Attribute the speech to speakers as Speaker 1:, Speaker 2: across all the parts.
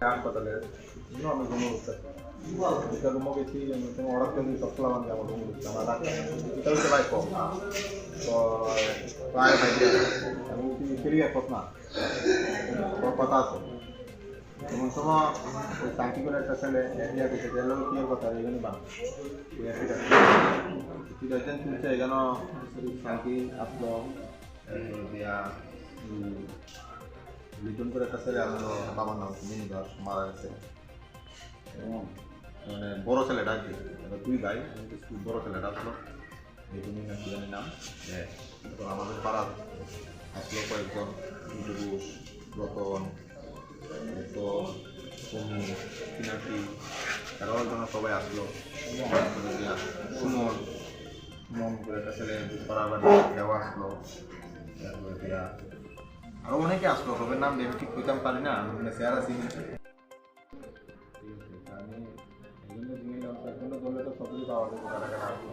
Speaker 1: হাসপাতালে আমি ঘুমো এটা রুমো গেছি তোমার অর্ডার করে সবগুলো আমাকে আমার রুম দিচ্ছে আমার ডাক্তার এটা হচ্ছে ভাই কম তো প্রায় ভাই আমি ফেরি এক না কথা আছে এমন সময় ওই চাকরি করে একটা ছেলে ইয়া করছে গেল কি কথা এখানে বান তুলছে এখানে শান্তি আসলো দিয়া লিটন করে একটা ছেলে আমার বাবার নাম মিনি দাস মারা গেছে মানে বড় ছেলেটা আর কি দুই ভাই বড় ছেলেটা আসলো লিটনের নাম তো আমাদের পাড়ার আসলো কয়েকজন ঘোষ রতন তো সমি পিনাকি তারাও একজন সবাই আসলো সুমন সুমন করে একটা ছেলে পাড়ার বাড়ি দেওয়া আসলো তারপরে দিয়া আরো অনেকে আসলো সবের নাম আমি ঠিক করতাম পারি না আমি শেয়ার আছি আমি এই জন্য ধরলে তো সবই পাওয়া যাবে টাকা আসলো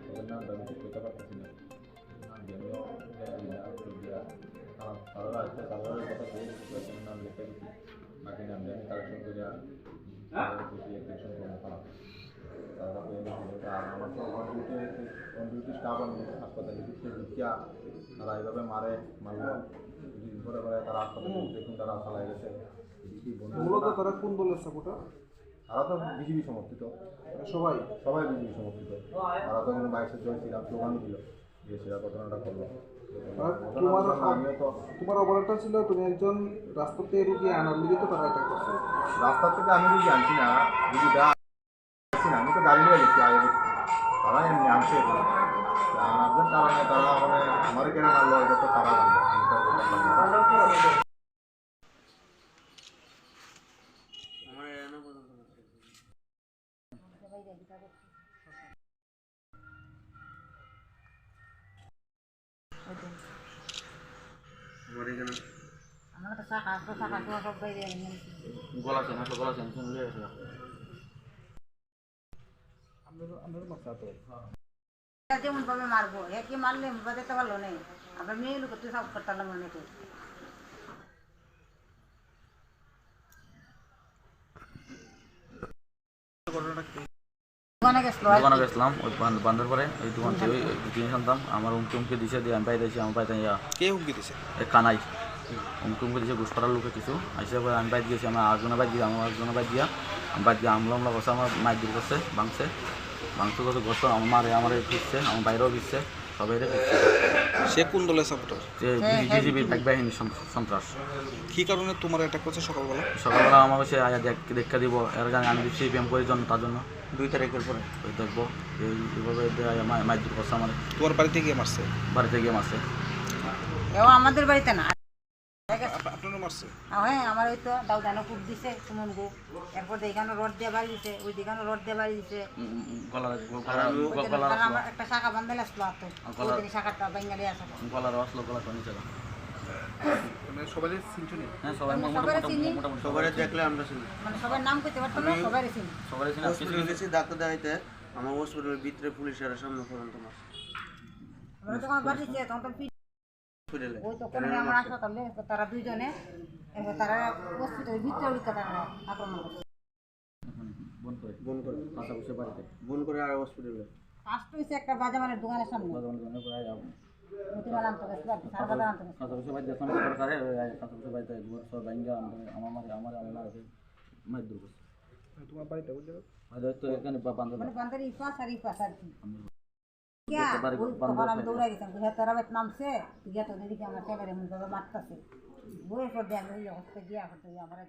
Speaker 1: সবের নাম আমি ঠিক করতে পারতেছি না তারা আসছে তাদের কথা বলছি নাম লিখে দিচ্ছি বাকি নাম আমি কালেকশন করে আর আমার তো অনডিউটি স্টাফ আমি হাসপাতালে ভিক্ষা তারা এইভাবে মারলো ধরে করে তারা হাসপাতালে দেখুন তারা চালাই গেছে
Speaker 2: মূলত তারা কোন দলের সাপোর্টার?
Speaker 1: তারা তো বিজেপি সমর্থিত সবাই বিজেপি সমর্থিত তারা তো বাইশে জয় শ্রীরাম স্লোগানই দিল যে সেরা ঘটনাটা করলো
Speaker 2: তোমার অপারেটর ছিল তুমি একজন রাস্তা থেকে রুগী আনার লিগে তো তারা এটা করছে
Speaker 1: রাস্তা থেকে আমি রুগী আনছি না রুগীটা আসছি না আমি তো গাড়ি নিয়ে গেছি আগে তারা এমনি আনছে আনার কারণে তারা মানে আমার কেন মারলো এটা তো তারা বললো আমি তো
Speaker 3: যেমন ভাবে মারবো একে মারলে বাজাতে পারলো নেই আমরা মেয়ে লোক তুই সব করতাম অনেকে
Speaker 4: দোকানে গেছিলাম ওই বান্ধার পরে ওই দোকান থেকে জিনিস আনতাম আমার উমকে দিছে দিয়ে আমি পাইতেছি আমার পাইতে
Speaker 2: কে হুমকি দিছে?
Speaker 4: কানাই উমকে দিছে ঘুষপাড়ার লোকে কিছু আসে পরে আমি বাইক দিয়েছি আমার আরেকজনের বাইক দিয়ে আমার একজনের বাইক দিয়া আমি বাইক দিয়ে আমলা বসে আমার মাইক দূর করছে ভাঙছে কত গোস্ত আমার ফিরছে আমার বাইরেও ফিরছে সবাই
Speaker 2: সে কোন দলের সাপোর্টার?
Speaker 4: বিজেপি বাইক বাহিনী সন্ত্রাস।
Speaker 2: কী কারণে তোমার অ্যাটাক করছে
Speaker 4: সকালবেলা আমার কাছে আয়া দেখা দিব এর গান আমি দিচ্ছি পিএম করি জন্য তার জন্য 2 তারিখের পরে ওই দেখবো এইভাবে মাইক দূর করছে আমার
Speaker 2: তোমার বাড়িতে গিয়ে মারছে?
Speaker 4: বাড়িতে গিয়ে মারছে
Speaker 3: আমাদের বাড়িতে না
Speaker 2: আপনারও মারছে?
Speaker 3: হ্যাঁ আমার ওই তো দাউদানো কূপ দিছে সুমন গো এরপর এখানে রড দিয়ে বাড়ি দিছে ওই দিখানে রড দিয়ে বাড়ি দিছে আমার একটা শাখা বান্ধাল আসলো ওই শাখাটা বাঙ্গালি আসলো
Speaker 4: গলার আসলো গলা নিচে
Speaker 2: সবাই চিনছো না?
Speaker 4: হ্যাঁ সবাই
Speaker 5: সবাই দেখলে আমরা চিনি
Speaker 3: মানে সবার নাম কইতে পারতাম না সবাই চিনি
Speaker 5: হসপিটালে গেছি ডাক্তার দেখাইতে আমার হসপিটালের ভিতরে পুলিশের সামনে পর্যন্ত মার
Speaker 3: আমরা যখন বাড়ি দিছে তখন তো ওই তো কোন আমার হাসপাতালে তারা দুইজনে এবার তারা হসপিটালের ভিতরে তারা আক্রমণ করছে
Speaker 5: বোন করে আর হসপিটালে
Speaker 3: ফার্স্ট হইছে একটা বাজামানের দোকানের সামনে মতিমাল আনতে গেছে সারবাদা আনতে গেছে
Speaker 2: তোমার বাড়িটা ওই জায়গা?
Speaker 3: মানে বান্দার ইফাস আর ইফাস আর কি আমি দৌড়াই গেছিলাম তারা নামছে গিয়া তো দিদিকে আমার ছেলের এমন ভাবে মারতেছে বইয়ের পর দেখ অবস্থা গিয়া করতে আমরা